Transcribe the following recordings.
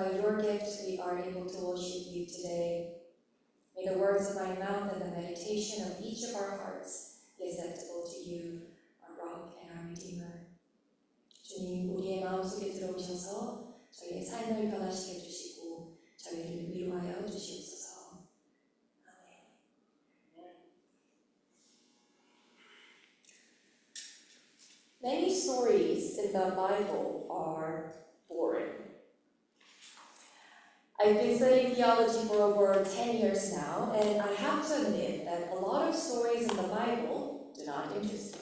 by your gift we are able to worship you today. May the words of my mouth and the meditation of each of our hearts be acceptable to you, our rock and our redeemer. 주님, 우리의 마음속에 들어오셔서 저희의 삶을 변화시켜 주시고 저희를 위로하여 주시옵소서. 아멘. Many stories in the Bible are boring. I've been studying theology for over 10 years now, and I have to admit that a lot of stories in the Bible do not interest me.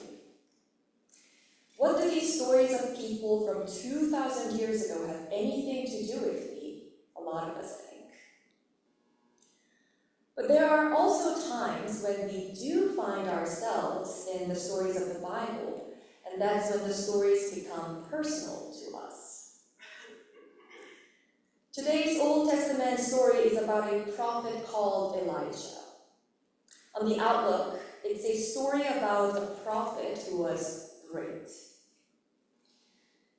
What do these stories of people from 2,000 years ago have anything to do with me? A lot of us think. But there are also times when we do find ourselves in the stories of the Bible, and that's when the stories become personal to us. Today's Old Testament story is about a prophet called Elijah. On the outlook, it's a story about a prophet who was great.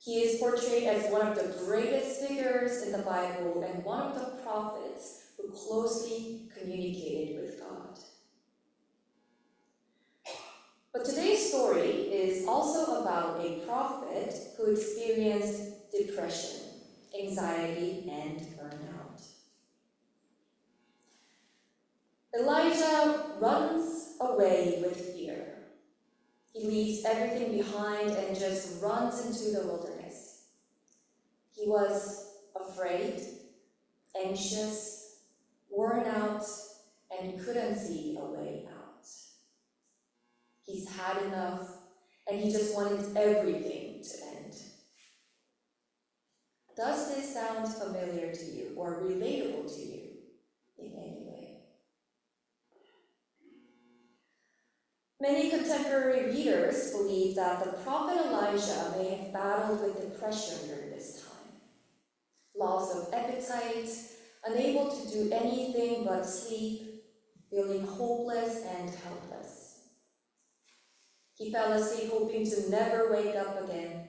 He is portrayed as one of the greatest figures in the Bible and one of the prophets who closely communicated with God. But today's story is also about a prophet who experienced depression, anxiety, and burnout. Elijah runs away with fear. He leaves everything behind and just runs into the wilderness. He was afraid, anxious, worn out, and couldn't see a way out. He's had enough, and he just wanted everything to end. Does this sound familiar to you or relatable to you in any way? Many contemporary readers believe that the prophet Elijah may have battled with depression during this time. Loss of appetite, unable to do anything but sleep, feeling hopeless and helpless. He fell asleep hoping to never wake up again.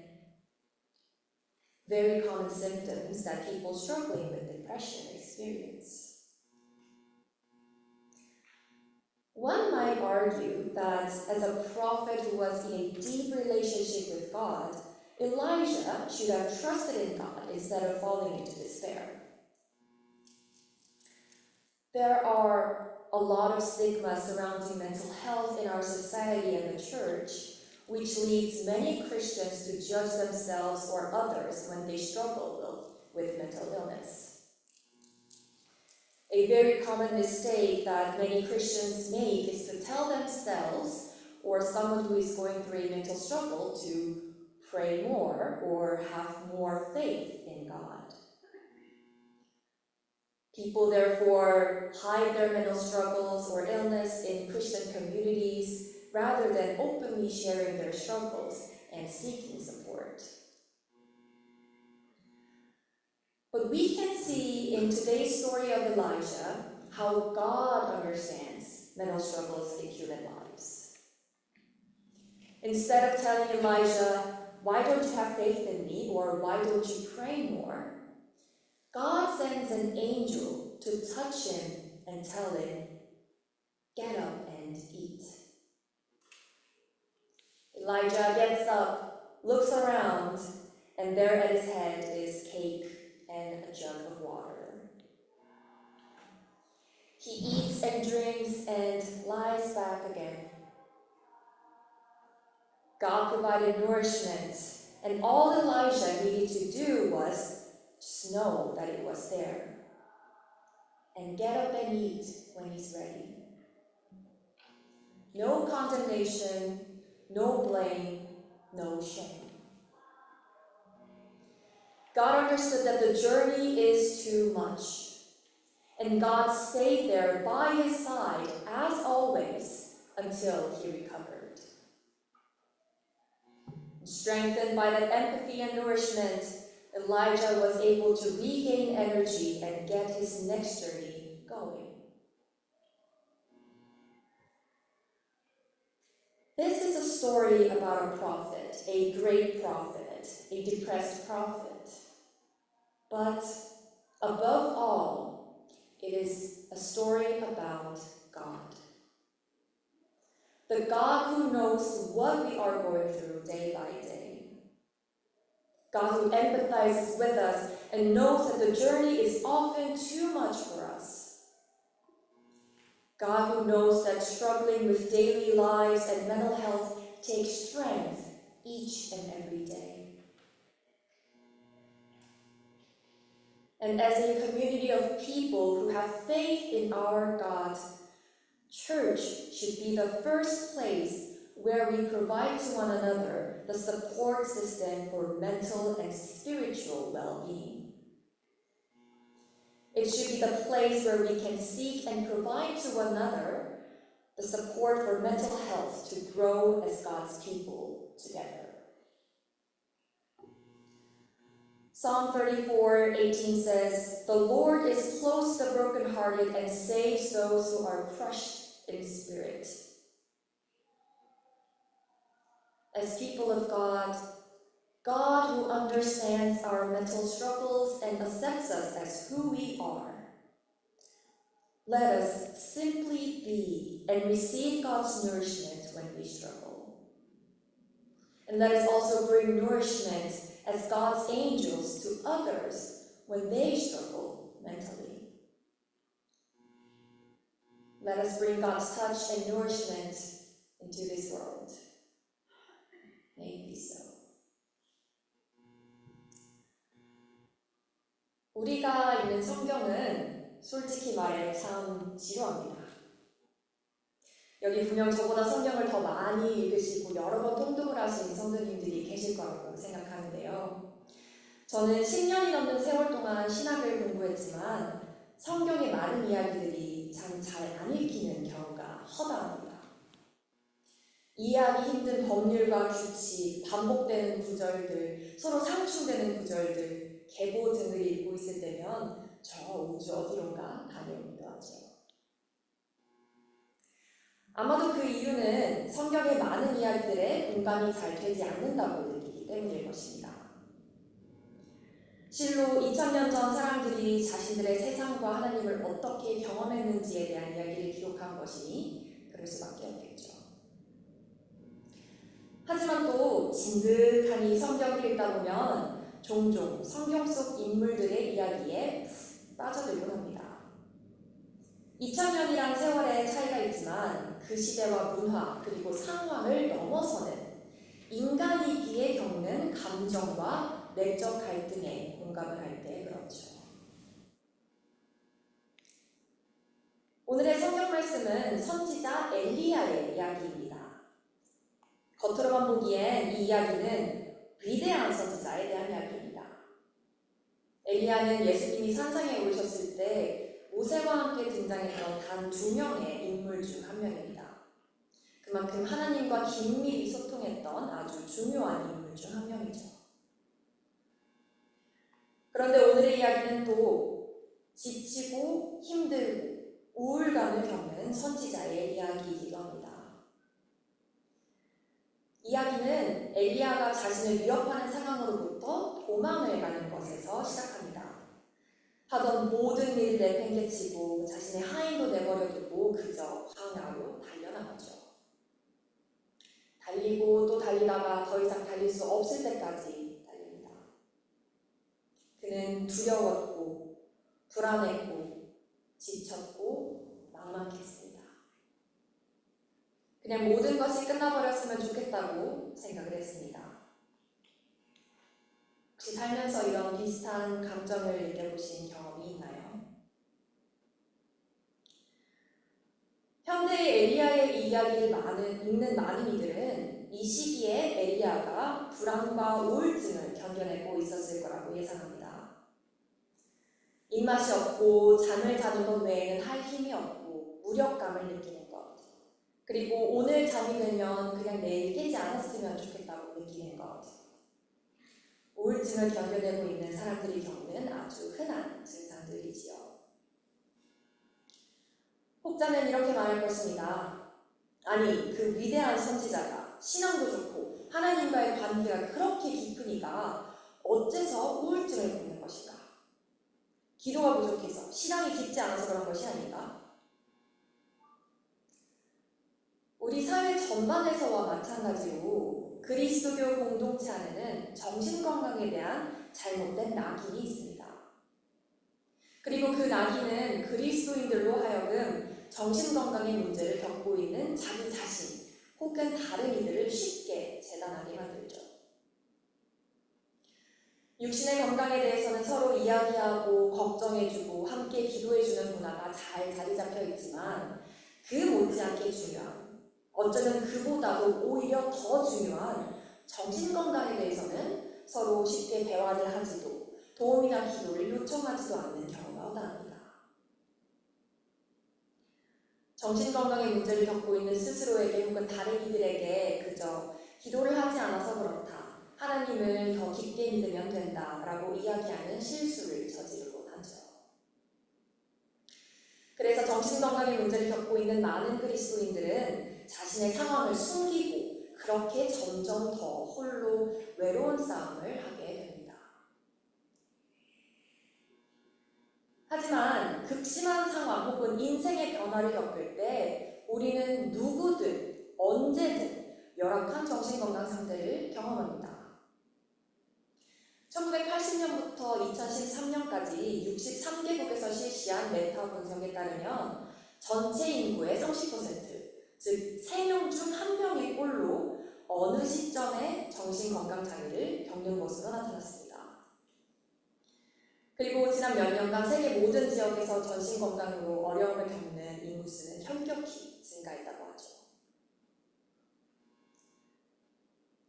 Very common symptoms that people struggling with depression experience. One might argue that as a prophet who was in a deep relationship with God, Elijah should have trusted in God instead of falling into despair. There are a lot of stigma surrounding mental health in our society and the church, which leads many Christians to judge themselves or others when they struggle with mental illness. A very common mistake that many Christians make is to tell themselves or someone who is going through a mental struggle to pray more or have more faith in God. People therefore hide their mental struggles or illness in Christian communities rather than openly sharing their struggles and seeking support. But we can see in today's story of Elijah how God understands mental struggles in human lives. Instead of telling Elijah, "Why don't you have faith in me?" or "Why don't you pray more?" God sends an angel to touch him and tell him, "Get up and eat." Elijah gets up, looks around, and there at his head is cake and a jug of water. He eats and drinks and lies back again. God provided nourishment, and all Elijah needed to do was just know that it was there and get up and eat when he's ready. No condemnation, no blame, no shame. God understood that the journey is too much, and God stayed there by his side, as always, until he recovered. Strengthened by that empathy and nourishment, Elijah was able to regain energy and get his next journey going. This is a story about a prophet, a great prophet, a depressed prophet. But Above all, it is a story about God. The God who knows what we are going through day by day. God who empathizes with us and knows that the journey is often too much for us. God who knows that struggling with daily lives and mental health takes strength each and every day. And as a community of people who have faith in our God, church should be the first place where we provide to one another the support system for mental and spiritual well-being. It should be the place where we can seek and provide to one another the support for mental health to grow as God's people together. Psalm 34:18 says, "The Lord is close to the brokenhearted and saves those who are crushed in spirit." As people of God, God who understands our mental struggles and accepts us as who we are, let us simply be and receive God's nourishment when we struggle. And let us also bring nourishment as God's angels to others when they struggle mentally. Let us bring God's touch and nourishment into this world. May it be so. 우리가 읽는 성경은 솔직히 말해 참 지루합니다. 여기 분명 저보다 성경을 더 많이 읽으시고 여러 번 통독을 하신 성도님들이 계실 거라고 생각하는데요. 저는 10년이 넘는 세월 동안 신학을 공부했지만 성경의 많은 이야기들이 참 잘 안 읽히는 경우가 허다합니다. 이해하기 힘든 법률과 규칙, 반복되는 구절들, 서로 상충되는 구절들, 계보 등을 읽고 있을 때면 저 우주 어디론가 다녀오기도 하죠. 아마도 그 이유는 성경의 많은 이야기들에 공감이 잘 되지 않는다고 느끼기 때문일 것입니다. 실로 2000년 전 사람들이 자신들의 세상과 하나님을 어떻게 경험했는지에 대한 이야기를 기록한 것이니 그럴 수밖에 없겠죠. 하지만 또 진득하니 성경을 읽다 보면 종종 성경 속 인물들의 이야기에 빠져들곤 합니다. 2000년이란 세월의 차이가 있지만 그 시대와 문화 그리고 상황을 넘어서는 인간이기에 겪는 감정과 내적 갈등에 공감을 할 때 그렇죠. 오늘의 성경 말씀은 선지자 엘리야의 이야기입니다. 겉으로만 보기엔 이 이야기는 위대한 선지자에 대한 이야기입니다. 엘리야는 예수님이 산상에 오르셨을 때 모세와 함께 등장했던 단 2명의 인물 중 한 명입니다. 그만큼 하나님과 긴밀히 소통했던 아주 중요한 인물 중 한 명이죠. 그런데 오늘의 이야기는 또 지치고 힘들고 우울감을 겪는 선지자의 이야기이기도 합니다. 이야기는 엘리야가 자신을 위협하는 상황으로부터 도망을 가는 것에서 시작합니다. 하던 모든 일을 내팽개치고 자신의 하인도 내버려두고 그저 광야로 달려나가죠. 달리고 또 달리다가 더 이상 달릴 수 없을 때까지 달립니다. 그는 두려웠고 불안했고 지쳤고 막막했습니다. 그냥 모든 것이 끝나버렸으면 좋겠다고 생각을 했습니다. 혹시 살면서 이런 비슷한 감정을 느껴보신 경험이 있나요? 현대의 엘리야의 이야기를 읽는 많은 이들은 이 시기에 엘리야가 불안과 우울증을 견뎌내고 있었을 거라고 예상합니다. 입맛이 없고 잠을 자는 것 외에는 할 힘이 없고 무력감을 느끼는 것, 그리고 오늘 잠이 들면 그냥 내일 깨지 않았으면 좋겠다고 느끼는 것, 우울증을 견뎌내고 있는 사람들이 겪는 아주 흔한 증상들이지요. 혹자는 이렇게 말할 것입니다. 아니, 그 위대한 선지자가 신앙도 좋고 하나님과의 관계가 그렇게 깊으니까 어째서 우울증을 겪는 것인가? 기도가 부족해서, 신앙이 깊지 않아서 그런 것이 아닌가? 우리 사회 전반에서와 마찬가지로 그리스도교 공동체 안에는 정신건강에 대한 잘못된 낙인이 있습니다. 그리고 그 낙인은 그리스도인들로 하여금 정신건강의 문제를 겪고 있는 자기 자신 혹은 다른 이들을 쉽게 재단하게 만들죠. 육신의 건강에 대해서는 서로 이야기하고 걱정해주고 함께 기도해주는 문화가 잘 자리 잡혀 있지만 그 못지않게 중요한, 어쩌면 그보다도 오히려 더 중요한 정신건강에 대해서는 서로 쉽게 대화를 하지도 도움이나 기도를 요청하지도 않는 경우가 허다합니다. 정신건강의 문제를 겪고 있는 스스로에게 혹은 다른 이들에게 그저 기도를 하지 않아서 그렇다, 하나님을 더 깊게 믿으면 된다 라고 이야기하는 실수를 저지르곤 하죠. 그래서 정신건강의 문제를 겪고 있는 많은 그리스도인들은 자신의 상황을 숨기고 그렇게 점점 더 홀로 외로운 싸움을 하게 됩니다. 하지만 극심한 상황 혹은 인생의 변화를 겪을 때 우리는 누구든 언제든 열악한 정신건강 상태를 경험합니다. 1980년부터 2013년까지 63개국에서 실시한 메타 분석에 따르면 전체 인구의 30%, 즉 3명 중 1명의 꼴로 어느 시점에 정신건강 장애를 겪는 것으로 나타났습니다. 그리고 지난 몇 년간 세계 모든 지역에서 정신건강으로 어려움을 겪는 인구 수는 현격히 증가했다고 하죠.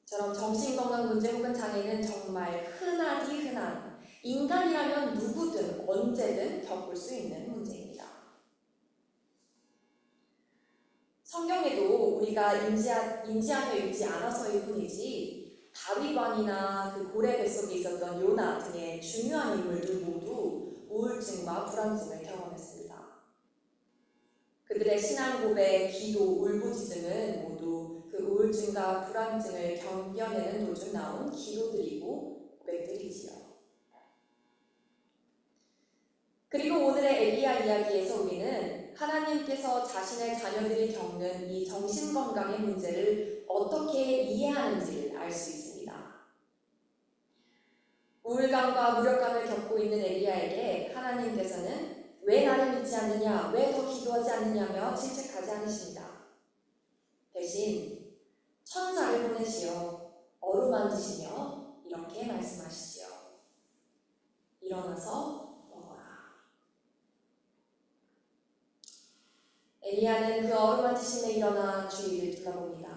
저런 정신건강 문제 혹은 장애는 정말 흔하디 흔한, 인간이라면 누구든 언제든 겪을 수 있는 문제입니다. 성경에도 우리가 인지하며 읽지 않아서일 뿐이지 다윗왕이나 그 고래 뱃속에 있었던 요나 등의 중요한 인물들 모두 우울증과 불안증을 경험했습니다. 그들의 신앙 고백, 기도, 울부짖음은 모두 그 우울증과 불안증을 견뎌내는 도중 나온 기도들이고 고백들이지요. 그리고 오늘의 엘리야 이야기에서 우리는 하나님께서 자신의 자녀들이 겪는 이 정신건강의 문제를 어떻게 이해하는지를 알 수 있습니다. 우울감과 무력감을 겪고 있는 엘리야에게 하나님께서는 왜 나를 믿지 않느냐, 왜 더 기도하지 않느냐며 질책하지 않으십니다. 대신 천사를 보내시어 어루만지시며 이렇게 말씀하시지요. 일어나서 먹어라. 엘리야는 그 어루만지심에 일어나 주위를 둘러봅니다.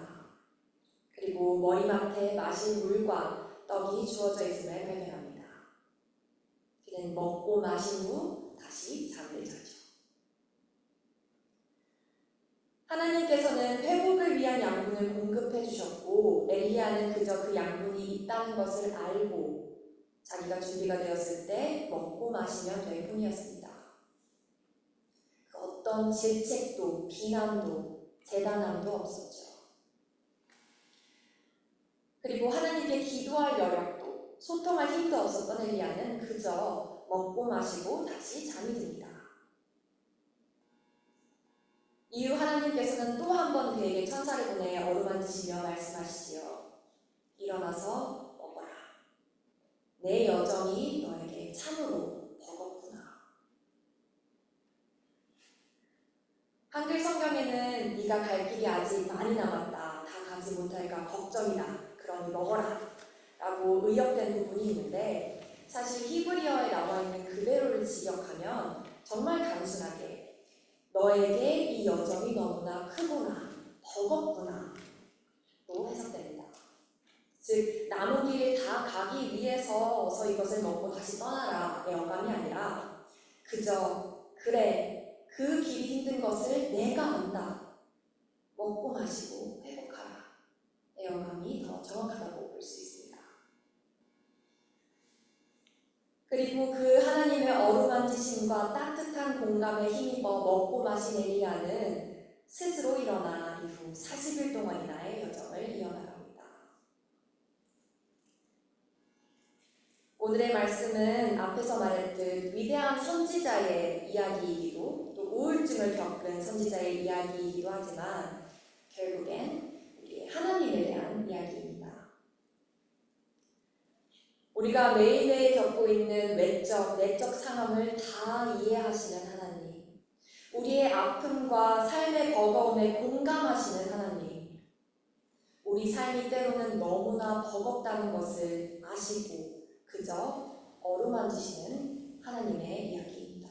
그리고 머리맡에 마실 물과 떡이 주어져 있음을 발견합니다. 그는 먹고 마신 후 다시 잠을 자죠. 하나님께서는 회복을 위한 양분을 공급해 주셨고 엘리야는 그저 그 양분이 있다는 것을 알고 자기가 준비가 되었을 때 먹고 마시면 될 뿐이었습니다. 그 어떤 질책도 비난도 재단함도 없었죠. 그리고 하나님께 기도할 여력도 소통할 힘도 없었던 엘리야는 그저 먹고 마시고 다시 잠이 듭니다. 이후 하나님께서는 또 한 번 그에게 천사를 보내 어루만지시며 말씀하시지요. 일어나서 먹어라. 내 여정이 너에게 참으로 버겁구나. 한글 성경에는 네가 갈 길이 아직 많이 남았다. 다 가지 못할까 걱정이다. 그러니 먹어라. 라고 의역된 부분이 있는데 사실 히브리어에 나와 있는 그대로를 직역하면 정말 단순하게 너에게 이 여정이 너무나 크구나, 버겁구나 로 해석됩니다. 즉 남은 길 다 가기 위해서 어서 이것을 먹고 다시 떠나라의 어감이 아니라 그저 그래 그 길이 힘든 것을 내가 안다. 먹고 마시고 회복하라. 의 어감이 더 정확하다고 볼 수 있습니다. 그리고 그 하나님의 어루만지심과 따뜻한 공감에 힘입어 먹고 마신 엘리야는 스스로 일어나 이후 40일 동안이나의 여정을 이어나갑니다. 오늘의 말씀은 앞에서 말했듯 위대한 선지자의 이야기이기도 또 우울증을 겪은 선지자의 이야기이기도 하지만 결국엔 우리 하나님에 대한 이야기입니다. 우리가 매일매일 겪고 있는 외적, 내적 상황을 다 이해하시는 하나님, 우리의 아픔과 삶의 버거움에 공감하시는 하나님, 우리 삶이 때로는 너무나 버겁다는 것을 아시고 그저 어루만지시는 하나님의 이야기입니다.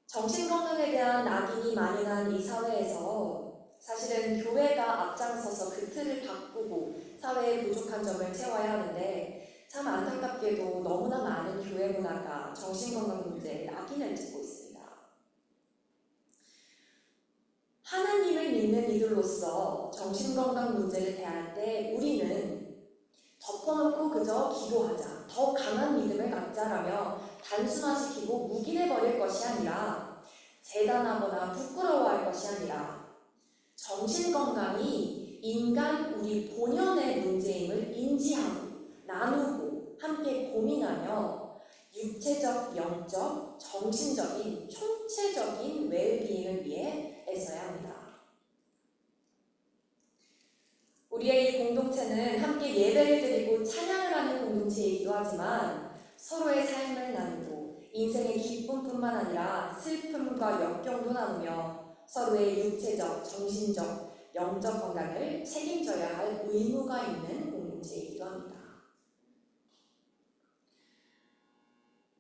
정신건강에 대한 낙인이 많이 난 이 사회에서 사실은 교회가 앞장서서 그 틀을 바꾸고 사회의 부족한 점을 채워야 하는데 참 안타깝게도 너무나 많은 교회 문화가 정신건강 문제에 낙인을 찍고 있습니다. 하나님을 믿는 이들로서 정신건강 문제를 대할 때 우리는 덮어놓고 그저 기도하자, 더 강한 믿음을 갖자라며 단순화시키고 묵인해버릴 것이 아니라 재단하거나 부끄러워할 것이 아니라 정신건강이 인간 우리 본연의 문제임을 인지하고 나누고 함께 고민하며 육체적, 영적, 정신적인 총체적인 웰비잉을 위해 애써야 합니다. 우리의 이 공동체는 함께 예배를 드리고 찬양을 하는 공동체이기도 하지만 서로의 삶을 나누고 인생의 기쁨뿐만 아니라 슬픔과 역경도 나누며 서로의 육체적, 정신적, 영적 건강을 책임져야 할 의무가 있는 공동체이기도 합니다.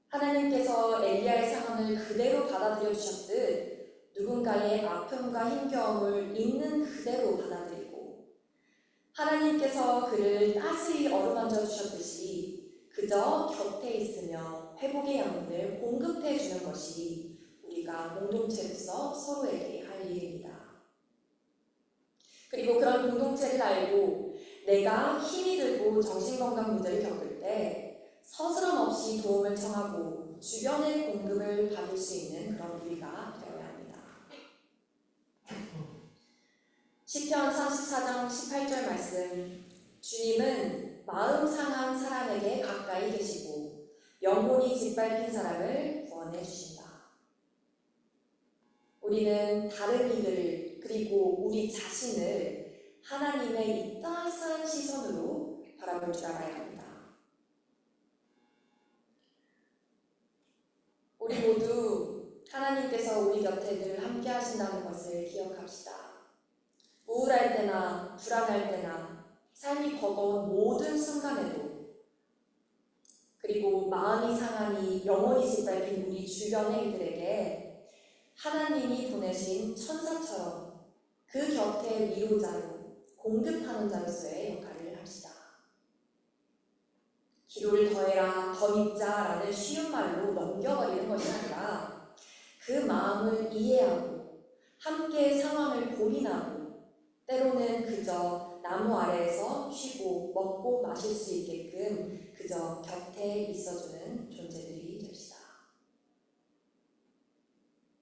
하나님께서 엘리야의 상황을 그대로 받아들여 주셨듯 누군가의 아픔과 힘겨움을 있는 그대로 받아들이고 하나님께서 그를 따스히 어루만져 주셨듯이 그저 곁에 있으며 회복의 양분을 공급해 주는 것이 우리가 공동체로서 서로에게 할 일입니다. 그리고 그런 공동체를 알고 내가 힘이 들고 정신건강 문제를 겪을 때 서스럼 없이 도움을 청하고 주변의 공급을 받을 수 있는 그런 우리가 되어야 합니다. 시편 34장 18절 말씀, 주님은 마음 상한 사람에게 가까이 계시고 영혼이 짓밟힌 사람을 구원해 주신다. 우리는 다른 이들을 그리고 우리 자신을 하나님의 이 따스한 시선으로 바라볼 줄 알아야 합니다. 우리 모두 하나님께서 우리 곁에 늘 함께 하신다는 것을 기억합시다. 우울할 때나 불안할 때나 삶이 버거운 모든 순간에도 그리고 마음이 상하니 영혼이 짓밟힌 우리 주변의 이들에게 하나님이 보내신 천사처럼 그 곁에 위로자로 공급하는 자로서의 역할을 합시다. 기도를 더해라, 더 믿자라는 쉬운 말로 넘겨버리는 것이 아니라 그 마음을 이해하고 함께 상황을 고민하고 때로는 그저 나무 아래에서 쉬고 먹고 마실 수 있게끔 그저 곁에 있어주는 존재들이 됩시다.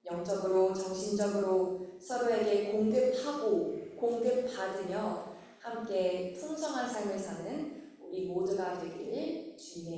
영적으로 정신적으로 서로에게 공급하고 공급받으며 함께 풍성한 삶을 사는 우리 모두가 되기를 주님의